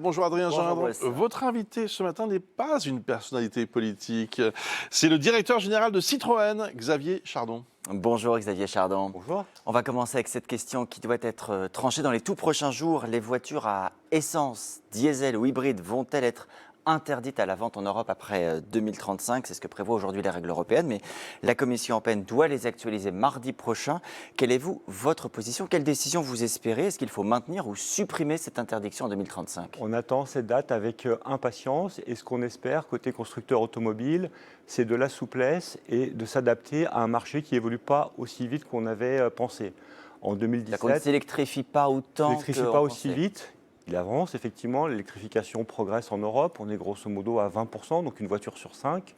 bonjour Adrien Bonjour, Gingras. Boris. Votre invité ce matin n'est pas une personnalité politique. C'est le directeur général de Citroën, Xavier Chardon. Bonjour Xavier Chardon. Bonjour. On va commencer avec cette question qui doit être tranchée dans les tout prochains jours. Les voitures à essence, diesel ou hybride vont-elles être interdites à la vente en Europe après 2035? C'est ce que prévoient aujourd'hui les règles européennes, mais la Commission européenne doit les actualiser mardi prochain. Quelle est votre position? Quelle décision vous espérez? Est-ce qu'il faut maintenir ou supprimer cette interdiction en 2035? On attend cette date avec impatience et ce qu'on espère côté constructeur automobile, c'est de la souplesse et de s'adapter à un marché qui évolue pas aussi vite qu'on avait pensé. En 2017, On ne s'électrifie pas autant. pas aussi vite. Il avance, effectivement, l'électrification progresse en Europe, on est grosso modo à 20%, donc une voiture sur 5,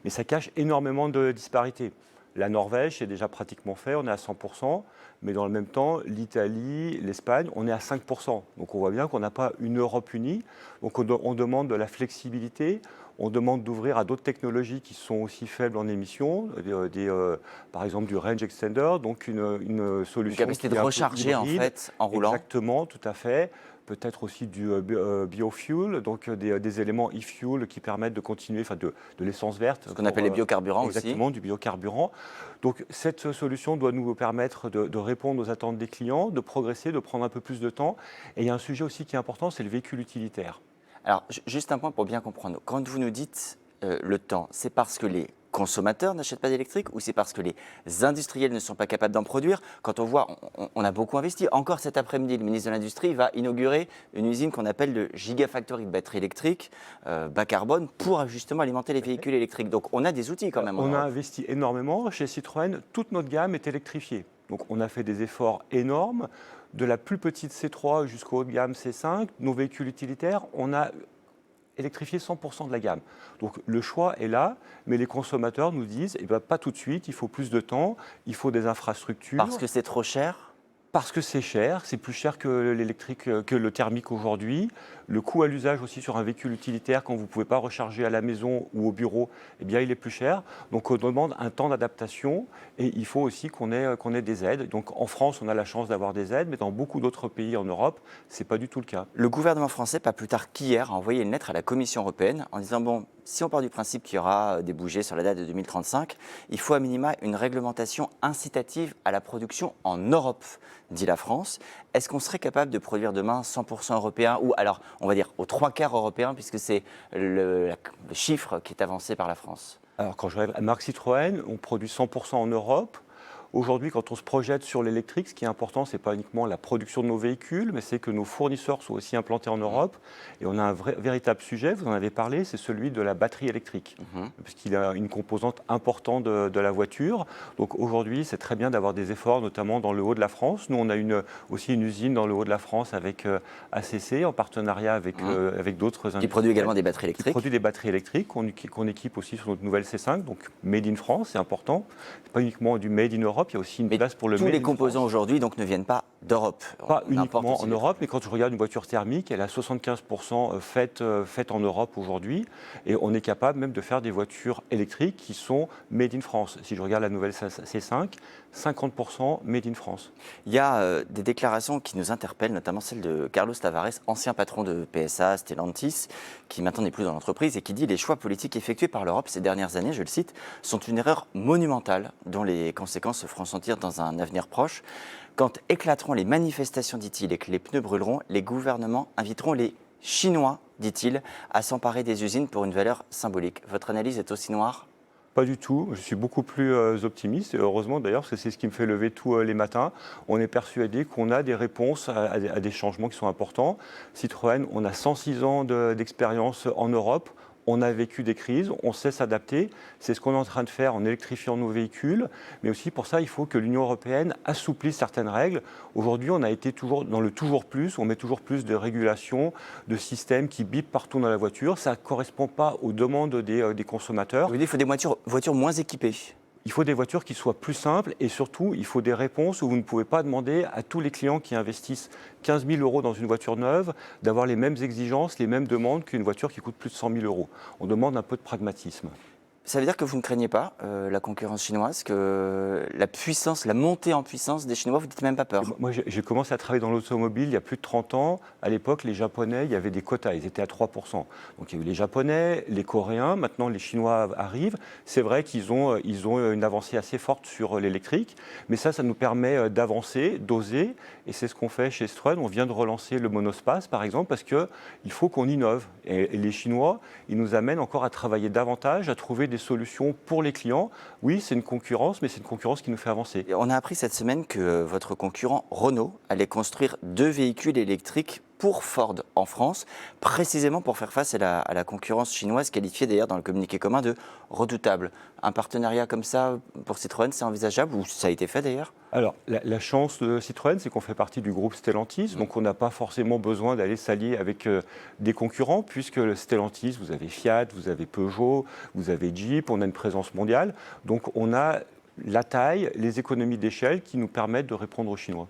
mais ça cache énormément de disparités. La Norvège, c'est déjà pratiquement fait, on est à 100%, mais dans le même temps, l'Italie, l'Espagne, on est à 5%. Donc on voit bien qu'on n'a pas une Europe unie, donc on demande de la flexibilité, on demande d'ouvrir à d'autres technologies qui sont aussi faibles en émissions, par exemple du range extender, donc une solution... Une capacité de recharger en fait, en roulant. Exactement, tout à fait. Peut-être aussi du biofuel, donc des éléments e-fuel qui permettent de continuer, enfin de l'essence verte. Ce qu'on appelle les biocarburants aussi. Exactement, du biocarburant. Donc cette solution doit nous permettre de répondre aux attentes des clients, de progresser, de prendre un peu plus de temps. Et il y a un sujet aussi qui est important, c'est le véhicule utilitaire. Alors, juste un point pour bien comprendre. Quand vous nous dites le temps, c'est parce que les consommateurs n'achètent pas d'électrique ou c'est parce que les industriels ne sont pas capables d'en produire? Quand on voit, on a beaucoup investi. Encore cet après-midi, le ministre de l'Industrie va inaugurer une usine qu'on appelle le Gigafactory de batteries électriques bas carbone pour justement alimenter les véhicules électriques. Donc on a des outils quand même. On a investi énormément. Chez Citroën, toute notre gamme est électrifiée. Donc on a fait des efforts énormes. De la plus petite C3 jusqu'au haut de gamme C5, nos véhicules utilitaires, on a électrifier 100% de la gamme. Donc le choix est là, mais les consommateurs nous disent pas tout de suite, il faut plus de temps, il faut des infrastructures. Parce que c'est trop cher? Parce que c'est cher, c'est plus cher que l'électrique, que le thermique aujourd'hui. Le coût à l'usage aussi sur un véhicule utilitaire, quand vous ne pouvez pas recharger à la maison ou au bureau, il est plus cher. Donc on demande un temps d'adaptation et il faut aussi qu'on ait des aides. Donc en France, on a la chance d'avoir des aides, mais dans beaucoup d'autres pays en Europe, ce n'est pas du tout le cas. Le gouvernement français, pas plus tard qu'hier, a envoyé une lettre à la Commission européenne en disant bon, si on part du principe qu'il y aura des bougies sur la date de 2035, il faut à minima une réglementation incitative à la production en Europe, dit la France. Est-ce qu'on serait capable de produire demain 100% européen, ou alors on va dire aux 3/4 européens, puisque c'est le chiffre qui est avancé par la France? Alors quand je regarde la marque Citroën, on produit 100% en Europe. Aujourd'hui, quand on se projette sur l'électrique, ce qui est important, ce n'est pas uniquement la production de nos véhicules, mais c'est que nos fournisseurs soient aussi implantés en Europe. Et on a un véritable sujet, vous en avez parlé, c'est celui de la batterie électrique, puisqu'il a une composante importante de la voiture. Donc aujourd'hui, c'est très bien d'avoir des efforts, notamment dans le haut de la France. Nous, on a aussi une usine dans le haut de la France avec ACC, en partenariat avec d'autres industriels. Qui produit également des batteries électriques. Qui produit des batteries électriques, qu'on équipe aussi sur notre nouvelle C5, donc Made in France, c'est important. Ce n'est pas uniquement du Made in Europe. Il y a aussi une place pour le tous les composants aujourd'hui donc ne viennent pas d'Europe. Pas uniquement en Europe, mais quand je regarde une voiture thermique, elle a 75% faite en Europe aujourd'hui. Et on est capable même de faire des voitures électriques qui sont made in France. Si je regarde la nouvelle C5, 50% made in France. Il y a des déclarations qui nous interpellent, notamment celle de Carlos Tavares, ancien patron de PSA, Stellantis, qui maintenant n'est plus dans l'entreprise et qui dit « Les choix politiques effectués par l'Europe ces dernières années, je le cite, sont une erreur monumentale dont les conséquences se feront sentir dans un avenir proche. Quand éclateront les manifestations, dit-il, et que les pneus brûleront, les gouvernements inviteront les Chinois, dit-il, à s'emparer des usines pour une valeur symbolique. » Votre analyse est aussi noire ? Pas du tout, je suis beaucoup plus optimiste, et heureusement d'ailleurs, parce que c'est ce qui me fait lever tous les matins. On est persuadé qu'on a des réponses à des changements qui sont importants. Citroën, on a 106 ans d'expérience en Europe. On a vécu des crises, on sait s'adapter. C'est ce qu'on est en train de faire en électrifiant nos véhicules. Mais aussi pour ça, il faut que l'Union européenne assouplisse certaines règles. Aujourd'hui, on a été toujours dans le toujours plus. On met toujours plus de régulations, de systèmes qui bipent partout dans la voiture. Ça ne correspond pas aux demandes des consommateurs. Vous dites qu'il faut des voitures moins équipées. Il faut des voitures qui soient plus simples et surtout, il faut des réponses où vous ne pouvez pas demander à tous les clients qui investissent 15 000 € dans une voiture neuve d'avoir les mêmes exigences, les mêmes demandes qu'une voiture qui coûte plus de 100 000 €. On demande un peu de pragmatisme. Ça veut dire que vous ne craignez pas la concurrence chinoise, que la puissance, la montée en puissance des Chinois, vous ne dites même pas peur? Moi, j'ai commencé à travailler dans l'automobile il y a plus de 30 ans. À l'époque, les Japonais, il y avait des quotas, ils étaient à 3%. Donc il y a eu les Japonais, les Coréens, maintenant les Chinois arrivent. C'est vrai qu'ils ont une avancée assez forte sur l'électrique, mais ça nous permet d'avancer, d'oser, et c'est ce qu'on fait chez Citroën. On vient de relancer le monospace, par exemple, parce qu'il faut qu'on innove. Et les Chinois, ils nous amènent encore à travailler davantage, à trouver des solutions pour les clients. Oui, c'est une concurrence, mais c'est une concurrence qui nous fait avancer. Et on a appris cette semaine que votre concurrent Renault allait construire 2 véhicules électriques pour Ford en France, précisément pour faire face à la concurrence chinoise, qualifiée d'ailleurs dans le communiqué commun de redoutable. Un partenariat comme ça pour Citroën, c'est envisageable ou ça a été fait d'ailleurs? Alors, la chance de Citroën, c'est qu'on fait partie du groupe Stellantis, donc on n'a pas forcément besoin d'aller s'allier avec des concurrents, puisque le Stellantis, vous avez Fiat, vous avez Peugeot, vous avez Jeep, on a une présence mondiale, donc on a la taille, les économies d'échelle qui nous permettent de répondre aux Chinois.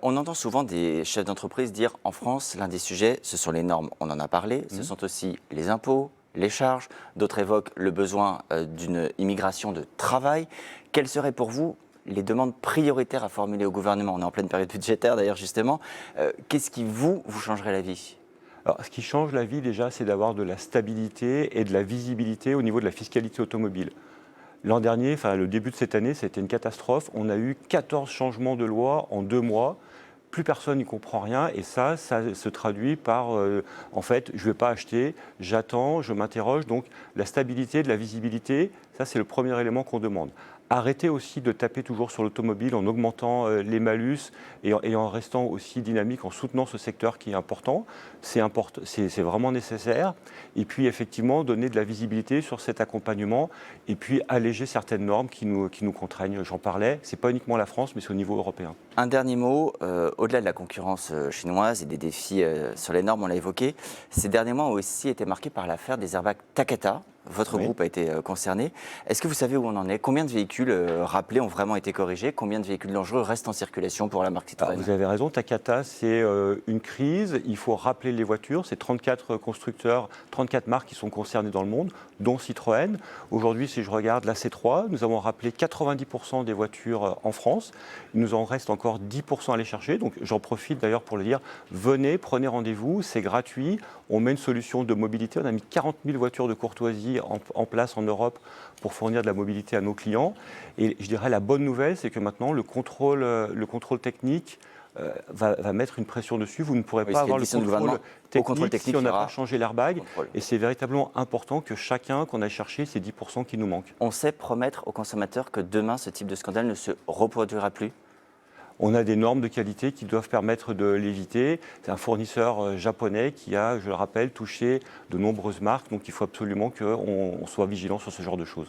On entend souvent des chefs d'entreprise dire en France, l'un des sujets, ce sont les normes. On en a parlé, ce sont aussi les impôts, les charges. D'autres évoquent le besoin d'une immigration de travail. Quelles seraient pour vous les demandes prioritaires à formuler au gouvernement? On est en pleine période budgétaire d'ailleurs justement. Qu'est-ce qui vous changerait la vie? Alors, ce qui change la vie déjà, c'est d'avoir de la stabilité et de la visibilité au niveau de la fiscalité automobile. L'an dernier, enfin le début de cette année, c'était une catastrophe. On a eu 14 changements de loi en 2 mois. Plus personne n'y comprend rien et ça se traduit par, en fait, je ne vais pas acheter, j'attends, je m'interroge. Donc la stabilité, de la visibilité, ça c'est le premier élément qu'on demande. Arrêter aussi de taper toujours sur l'automobile en augmentant les malus et en restant aussi dynamique, en soutenant ce secteur qui est important. C'est vraiment nécessaire. Et puis effectivement, donner de la visibilité sur cet accompagnement et puis alléger certaines normes qui nous contraignent. J'en parlais, ce n'est pas uniquement la France, mais c'est au niveau européen. Un dernier mot, au-delà de la concurrence chinoise et des défis sur les normes, on l'a évoqué, ces derniers mois ont aussi été marqués par l'affaire des airbags Takata. Votre groupe a été concerné. Est-ce que vous savez où on en est? Combien de véhicules rappelés ont vraiment été corrigés? Combien de véhicules dangereux restent en circulation pour la marque Citroën? Vous avez raison, Takata, c'est une crise. Il faut rappeler les voitures. C'est 34 constructeurs, 34 marques qui sont concernées dans le monde, dont Citroën. Aujourd'hui, si je regarde la C3, nous avons rappelé 90% des voitures en France. Il nous en reste encore 10% à aller chercher. Donc j'en profite d'ailleurs pour le dire, venez, prenez rendez-vous, c'est gratuit. On met une solution de mobilité. On a mis 40 000 voitures de courtoisie en place en Europe pour fournir de la mobilité à nos clients. Et je dirais la bonne nouvelle, c'est que maintenant le contrôle technique va mettre une pression dessus. Vous ne pourrez pas avoir le contrôle technique si on n'a pas changé l'airbag. Et c'est véritablement important que chacun, qu'on aille chercher ces 10% qui nous manquent. On sait promettre aux consommateurs que demain, ce type de scandale ne se reproduira plus? On a des normes de qualité qui doivent permettre de l'éviter. C'est un fournisseur japonais qui a, je le rappelle, touché de nombreuses marques. Donc il faut absolument qu'on soit vigilant sur ce genre de choses.